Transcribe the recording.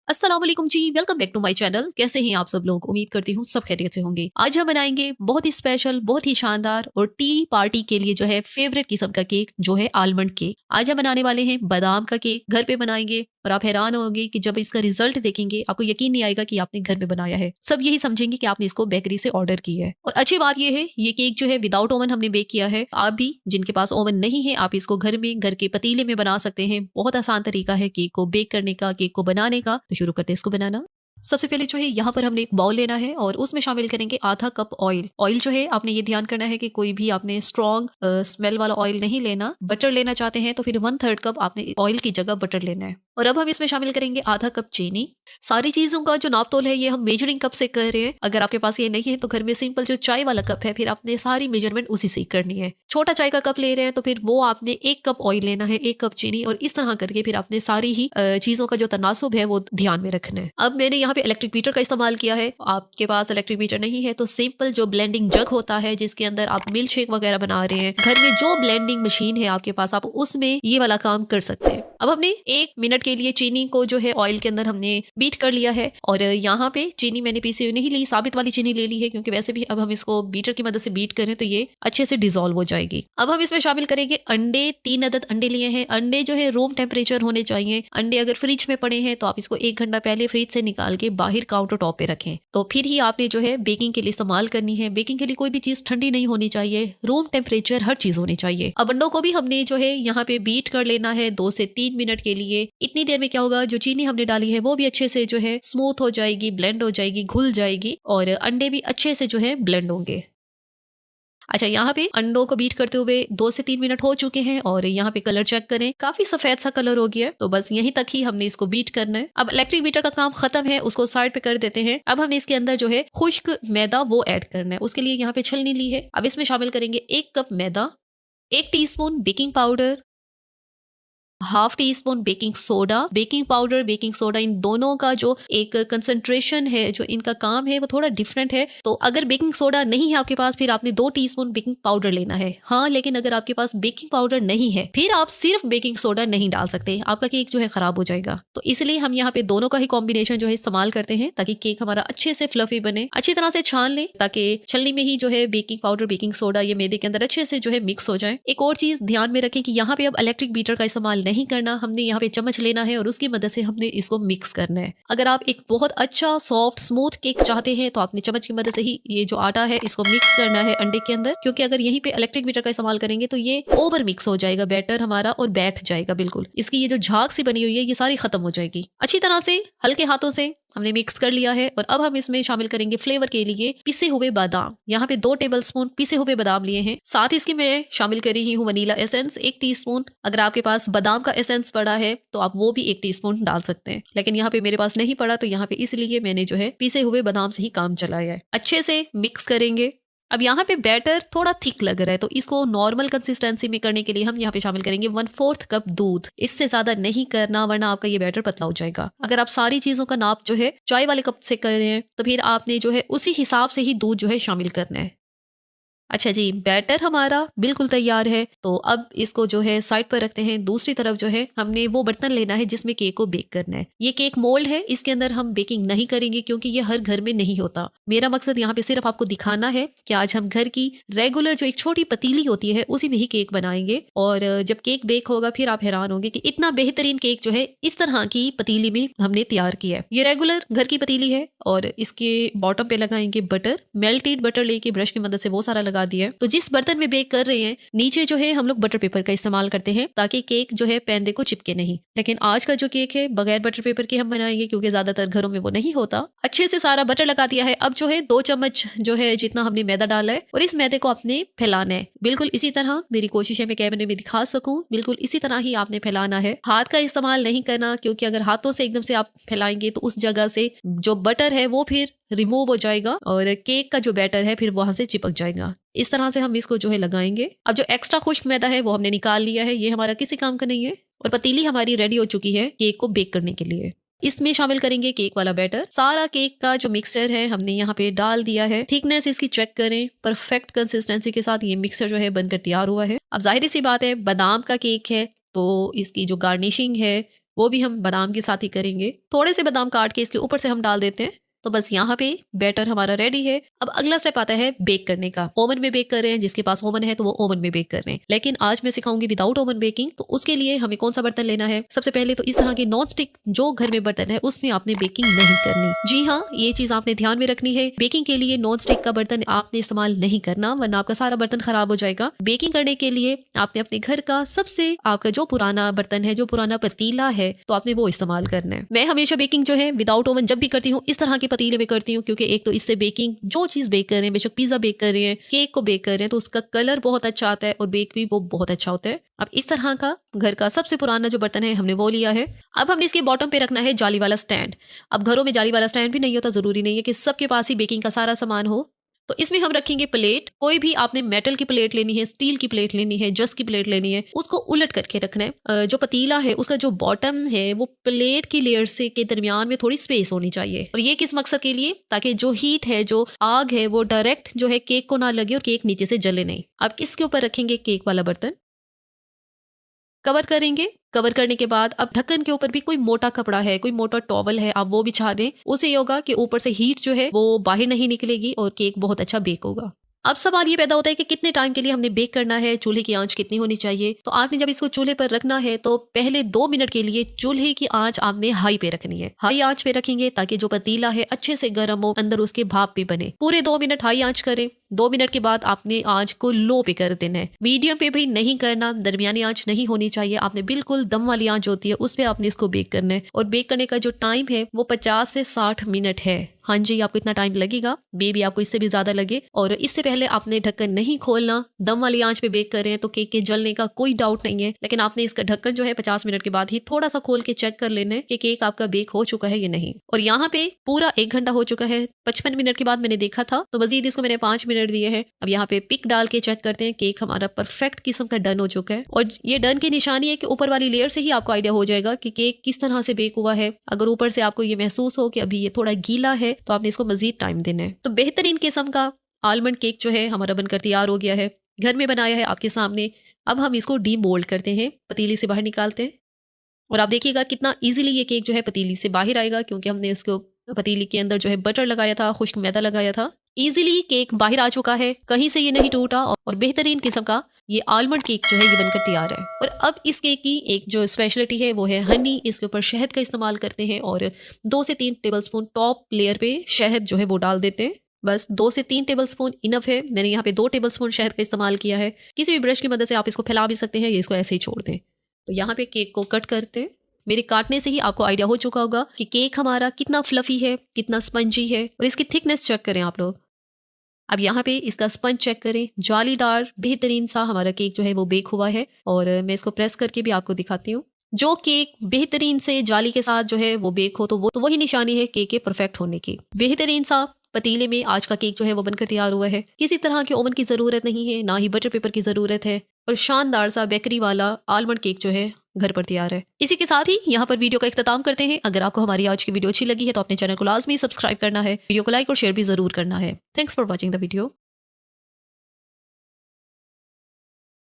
अस्सलाम वालेकुम जी, welcome back to my channel. कैसे हैं आप सब लोग? उम्मीद करती हूँ सब खैरियत से होंगे। आज हम बनाएंगे बहुत ही स्पेशल, बहुत ही शानदार और टी पार्टी के लिए जो है फेवरेट किस्म का केक, जो है आलमंड केक। आज हम बनाने वाले हैं बादाम का केक, घर पे बनाएंगे और आप हैरान होंगे कि जब इसका रिजल्ट देखेंगे आपको यकीन नहीं आएगा कि आपने घर में बनाया है। सब यही समझेंगे कि आपने इसको बेकरी से ऑर्डर किया है। और अच्छी बात यह है, ये केक जो है विदाउट ओवन हमने बेक किया है। आप भी जिनके पास ओवन नहीं है, आप इसको घर में घर के पतीले में बना सकते हैं। बहुत आसान तरीका है केक को बेक करने का, केक को बनाने का। तो शुरू करते हैं इसको बनाना। सबसे पहले जो है यहाँ पर हमने एक बाउल लेना है और उसमें शामिल करेंगे आधा कप ऑयल। ऑयल जो है आपने ये ध्यान करना है कि कोई भी आपने स्ट्रॉन्ग स्मेल वाला ऑयल नहीं लेना। बटर लेना चाहते हैं तो फिर 1/3 कप आपने ऑयल की जगह बटर लेना है। और अब हम इसमें शामिल करेंगे आधा कप चीनी। सारी चीजों का जो नाप तोल है ये हम मेजरिंग कप से कर रहे हैं। अगर आपके पास ये नहीं है तो घर में सिंपल जो चाय वाला कप है, फिर आपने सारी मेजरमेंट उसी से करनी है। छोटा चाय का कप ले रहे हैं तो फिर वो आपने 1 कप ऑयल लेना है, 1 कप चीनी, और इस तरह करके फिर आपने सारी ही चीजों का जो तनासुब है वो ध्यान में रखना है। अब मैंने यहाँ पे इलेक्ट्रिक बीटर का इस्तेमाल किया है। आपके पास इलेक्ट्रिक बीटर नहीं है तो सिंपल जो ब्लेंडिंग जग होता है जिसके अंदर आप मिल्क शेक वगैरह बना रहे हैं, घर में जो ब्लेंडिंग मशीन है आपके पास, आप उसमें ये वाला काम कर सकते हैं। अब हमने 1 मिनट के लिए चीनी को जो है ऑयल के अंदर हमने बीट कर लिया है। और यहाँ पे चीनी मैंने पीसी हुई नहीं ली, साबित वाली चीनी ले ली है, क्योंकि वैसे भी अब हम इसको बीटर की मदद से बीट करें तो ये अच्छे से डिसॉल्व हो जाएगी। अब हम इसमें शामिल करेंगे अंडे। 3 अदद अंडे लिए हैं। अंडे जो है रूम टेम्परेचर होने चाहिए। अंडे अगर फ्रिज में पड़े हैं तो आप इसको 1 घंटा पहले फ्रिज से निकाल के बाहर काउंटर टॉप पे रखें, तो फिर ही आपने जो है बेकिंग के लिए इस्तेमाल करनी है। बेकिंग के लिए कोई भी चीज ठंडी नहीं होनी चाहिए, रूम टेम्परेचर हर चीज होनी चाहिए। अब अंडों को भी हमने जो है यहाँ पे बीट कर लेना है 2 से 3 मिनट के लिए। इतनी देर में क्या होगा, जो चीनी हमने डाली है वो भी अच्छे से जो है स्मूथ हो जाएगी, ब्लेंड हो जाएगी, घुल जाएगी, और अंडे भी अच्छे से जो है ब्लेंड होंगे। अच्छा, यहाँ पे अंडों को बीट करते हुए 2 से 3 मिनट हो चुके हैं और यहाँ पे कलर चेक करें, काफी सफेद सा कलर हो गया है। तो बस यहीं तक ही हमने इसको बीट करना है। अब इलेक्ट्रिक बीटर का काम खत्म है, उसको साइड पे कर देते हैं। अब हमने इसके अंदर जो है खुश्क मैदा वो ऐड करना है। उसके लिए यहाँ पे छलनी ली है। अब इसमें शामिल करेंगे 1 कप मैदा, 1 teaspoon baking powder, ½ teaspoon baking soda. Baking powder, baking soda, इन दोनों का जो एक कंसंट्रेशन है, जो इनका काम है वो थोड़ा डिफरेंट है। तो अगर बेकिंग सोडा नहीं है आपके पास, फिर आपने 2 टीस्पून बेकिंग पाउडर लेना है। हाँ, लेकिन अगर आपके पास बेकिंग पाउडर नहीं है फिर आप सिर्फ बेकिंग सोडा नहीं डाल सकते, आपका केक जो है खराब हो जाएगा। तो इसलिए हम यहाँ पे दोनों का ही कॉम्बिनेशन जो है इस्तेमाल करते हैं, ताकि केक हमारा अच्छे से फ्लफी बने। अच्छी तरह से छान ले ताकि छलनी में ही जो है बेकिंग पाउडर, बेकिंग सोडा ये मैदे के अंदर अच्छे से जो है मिक्स हो जाए। एक और चीज ध्यान में रखें कि यहाँ पे अब इलेक्ट्रिक बीटर का इस्तेमाल नहीं करना, हमने यहाँ पे चम्मच लेना है और उसकी मदद से हमने इसको मिक्स करना है। अगर आप एक बहुत अच्छा सॉफ्ट स्मूथ केक चाहते हैं तो आपने चम्मच की मदद से ही ये जो आटा है इसको मिक्स करना है अंडे के अंदर, क्योंकि अगर यहीं पे इलेक्ट्रिक बीटर का इस्तेमाल करेंगे तो ये ओवर मिक्स हो जाएगा बैटर हमारा और बैठ जाएगा बिल्कुल। इसकी ये जो झाग सी बनी हुई है ये सारी खत्म हो जाएगी। अच्छी तरह से हल्के हाथों से हमने मिक्स कर लिया है। और अब हम इसमें शामिल करेंगे फ्लेवर के लिए पिसे हुए बादाम। यहाँ पे 2 टेबलस्पून पिसे हुए बादाम लिए हैं। साथ ही इसकी मैं शामिल कर रही हूँ वनीला एसेंस 1 टीस्पून। अगर आपके पास बादाम का एसेंस पड़ा है तो आप वो भी 1 टीस्पून डाल सकते हैं, लेकिन यहाँ पे मेरे पास नहीं पड़ा तो यहाँ पे इसलिए मैंने जो है पिसे हुए बादाम से ही काम चलाया है। अच्छे से मिक्स करेंगे। अब यहाँ पे बैटर थोड़ा थिक लग रहा है तो इसको नॉर्मल कंसिस्टेंसी में करने के लिए हम यहाँ पे शामिल करेंगे 1/4 कप दूध। इससे ज्यादा नहीं करना वरना आपका ये बैटर पतला हो जाएगा। अगर आप सारी चीजों का नाप जो है चाय वाले कप से कर रहे हैं तो फिर आपने जो है उसी हिसाब से ही दूध जो है शामिल करना है। अच्छा जी, बैटर हमारा बिल्कुल तैयार है। तो अब इसको जो है साइड पर रखते हैं। दूसरी तरफ जो है हमने वो बर्तन लेना है जिसमें केक को बेक करना है। ये केक मोल्ड है, इसके अंदर हम बेकिंग नहीं करेंगे क्योंकि ये हर घर में नहीं होता। मेरा मकसद यहाँ पे सिर्फ आपको दिखाना है कि आज हम घर की रेगुलर जो एक छोटी पतीली होती है उसी में ही केक बनाएंगे। और जब केक बेक होगा फिर आप हैरान होंगे कि इतना बेहतरीन केक जो है इस तरह की पतीली में हमने तैयार किया है। ये रेगुलर घर की पतीली है और इसके बॉटम पे लगाएंगे बटर। मेल्टेड बटर लेके ब्रश की मदद से वो सारा लगा दिया। तो जिस बर्तन में बेक कर रहे हैं नीचे जो है हम लोग बटर पेपर का इस्तेमाल करते हैं ताकि केक जो है पैंदे को चिपके नहीं। लेकिन आज का जो केक है बगैर बटर पेपर के हम बनाएंगे क्योंकि ज्यादातर घरों में वो नहीं होता। अच्छे से सारा बटर लगा दिया है। अब जो है 2 चम्मच जो है जितना हमने मैदा डाला है और इस मैदे को आपने फैलाना है। बिल्कुल इसी तरह, मेरी कोशिश है मैं कैमरे में दिखा सकूं, बिल्कुल इसी तरह ही आपने फैलाना है। हाथ का इस्तेमाल नहीं करना क्योंकि अगर हाथों से एकदम से आप फैलाएंगे तो उस जगह से जो बटर है वो फिर रिमूव हो जाएगा और केक का जो बैटर है फिर वहां से चिपक जाएगा। इस तरह से हम इसको जो है लगाएंगे। अब जो एक्स्ट्रा खुश्क मैदा है वो हमने निकाल लिया है, ये हमारा किसी काम का नहीं है। और पतीली हमारी रेडी हो चुकी है केक को बेक करने के लिए। इसमें शामिल करेंगे केक वाला बैटर। सारा केक का जो मिक्सचर है हमने यहाँ पे डाल दिया है। थिकनेस इसकी चेक करें, परफेक्ट कंसिस्टेंसी के साथ ये मिक्सचर जो है बनकर तैयार हुआ है। अब जाहिर सी बात है बादाम का केक है तो इसकी जो गार्निशिंग है वो भी हम बादाम के साथ ही करेंगे। थोड़े से बादाम काट के इसके ऊपर से हम डाल देते हैं। तो बस यहाँ पे बैटर हमारा रेडी है। अब अगला स्टेप आता है बेक करने का। ओवन में बेक कर रहे हैं, जिसके पास ओवन है तो वो ओवन में बेक कर रहे हैं, लेकिन आज मैं सिखाऊंगी विदाउट ओवन बेकिंग। तो उसके लिए हमें कौन सा बर्तन लेना है? सबसे पहले तो इस तरह की नॉन स्टिक जो घर में बर्तन है उसमें आपने बेकिंग नहीं करनी। जी हाँ, ये चीज आपने ध्यान में रखनी है। बेकिंग के लिए नॉन स्टिक का बर्तन आपने इस्तेमाल नहीं करना, वरना आपका सारा बर्तन खराब हो जाएगा। बेकिंग करने के लिए आपने अपने घर का सबसे आपका जो पुराना बर्तन है, जो पुराना पतीला है, तो आपने वो इस्तेमाल करना है। मैं हमेशा बेकिंग जो है विदाउट ओवन जब भी करती हूँ इस तरह के पतीले में करती हूँ, क्योंकि एक तो इससे बेकिंग जो चीज बेक कर रहे हैं, बेशक पिज्जा बेक कर रहे हैं, केक को बेक कर रहे हैं, तो उसका कलर बहुत अच्छा आता है और बेक भी वो बहुत अच्छा होता है। अब इस तरह का घर का सबसे पुराना जो बर्तन है हमने वो लिया है। अब हमने इसके बॉटम पे रखना है जाली वाला स्टैंड। अब घरों में जाली वाला स्टैंड भी नहीं होता, जरूरी नहीं है कि सबके पास ही बेकिंग का सारा सामान हो। तो इसमें हम रखेंगे प्लेट। कोई भी आपने मेटल की प्लेट लेनी है, स्टील की प्लेट लेनी है, जस की प्लेट लेनी है, उसको उलट करके रखना है। जो पतीला है उसका जो बॉटम है वो प्लेट की लेयर से के दरमियान में थोड़ी स्पेस होनी चाहिए। और ये किस मकसद के लिए? ताकि जो हीट है, जो आग है, वो डायरेक्ट जो है केक को ना लगे और केक नीचे से जले नहीं। अब इसके ऊपर रखेंगे केक वाला बर्तन, कवर करेंगे। कवर करने के बाद अब ढक्कन के ऊपर भी कोई मोटा कपड़ा है, कोई मोटा टॉवल है, आप वो बिछा दें। उससे ये होगा कि ऊपर से हीट जो है वो बाहर नहीं निकलेगी और केक बहुत अच्छा बेक होगा। अब सवाल ये पैदा होता है कि कितने टाइम के लिए हमने बेक करना है, चूल्हे की आंच कितनी होनी चाहिए। तो आपने जब इसको चूल्हे पर रखना है तो पहले 2 मिनट के लिए चूल्हे की आंच आपने हाई पे रखनी है। हाई आंच पे रखेंगे ताकि जो पतीला है अच्छे से गर्म हो, अंदर उसके भाप भी बने। पूरे 2 मिनट हाई आंच करें। 2 मिनट के बाद आपने आंच को लो पे कर देना है। मीडियम पे भी नहीं करना, दरमियानी आंच नहीं होनी चाहिए। आपने बिल्कुल दम वाली आंच होती है उस पे आपने इसको बेक करना है। और बेक करने का जो टाइम है वो 50 से 60 मिनट है। हाँ जी, आपको इतना टाइम लगेगा, बेबी आपको इससे भी ज्यादा लगे। और इससे पहले आपने ढक्कन नहीं खोलना। दम वाली आंच पे बेक कर रहे हैं तो केक के जलने का कोई डाउट नहीं है, लेकिन आपने इसका ढक्कन जो है 50 मिनट के बाद ही थोड़ा सा खोल के चेक कर लेना है कि केक आपका बेक हो चुका है या नहीं। और यहाँ पे पूरा 1 घंटा हो चुका है। 55 मिनट के बाद मैंने देखा था, तो मजीद इसको मैंने 5 मिनट दिए हैं। अब यहाँ पे पिक डाल के चेक करते हैं। केक हमारा परफेक्ट किस्म का डन हो चुका है। और ये डन की निशानी है कि ऊपर वाली लेयर से ही आपको आइडिया हो जाएगा कि केक किस तरह से बेक हुआ है। अगर ऊपर से आपको ये महसूस हो कि अभी ये थोड़ा गीला है तो आपने इसको मजीद टाइम देना है। तो बेहतरीन किस्म का आलमंड केक जो है हमारा बनकर तैयार हो गया है। घर में बनाया है आपके सामने। अब हम इसको डीमोल्ड करते हैं, पतीली से बाहर निकालते हैं। और आप देखिएगा कितना इजीली ये केक जो है पतीली से बाहर आएगा, क्योंकि हमने इसको पतीली के अंदर जो है बटर लगाया था, खुश्क मैदा लगाया था। इजीली केक बाहर आ चुका है, कहीं से ये नहीं टूटा और बेहतरीन किस्म का ये आलमंड केक जो है ये बनकर तैयार है। और अब इस केक की एक जो स्पेशलिटी है वो है हनी। इसके ऊपर शहद का इस्तेमाल करते हैं और 2 से 3 टेबलस्पून टॉप लेयर पे शहद जो है वो डाल देते हैं। बस 2 से 3 टेबलस्पून इनफ है। मैंने यहाँ पे 2 टेबलस्पून शहद का इस्तेमाल किया है। किसी भी ब्रश की मदद से आप इसको फैला भी सकते हैं, ये इसको ऐसे ही छोड़ दें। तो यहाँ पे केक को कट करते हैं। मेरे काटने से ही आपको आइडिया हो चुका होगा कि केक हमारा कितना फ्लफी है, कितना स्पंजी है। और इसकी थिकनेस चेक करें आप लोग। अब यहाँ पे इसका स्पंज चेक करें, जालीदार बेहतरीन सा हमारा केक जो है वो बेक हुआ है। और मैं इसको प्रेस करके भी आपको दिखाती हूँ। जो केक बेहतरीन से जाली के साथ जो है वो बेक हो तो वही निशानी है केक के परफेक्ट होने की। बेहतरीन सा पतीले में आज का केक जो है वो बनकर तैयार हुआ है। किसी तरह के ओवन की जरूरत नहीं है, ना ही बटर पेपर की जरूरत है। और शानदार सा बेकरी वाला आलमंड केक जो है घर पर तैयार है। इसी के साथ ही यहाँ पर वीडियो का इख्तिताम करते हैं। अगर आपको हमारी आज की वीडियो अच्छी लगी है तो अपने चैनल को लाजमी सब्सक्राइब करना है, वीडियो को लाइक और शेयर भी जरूर करना है। Thanks for watching the video.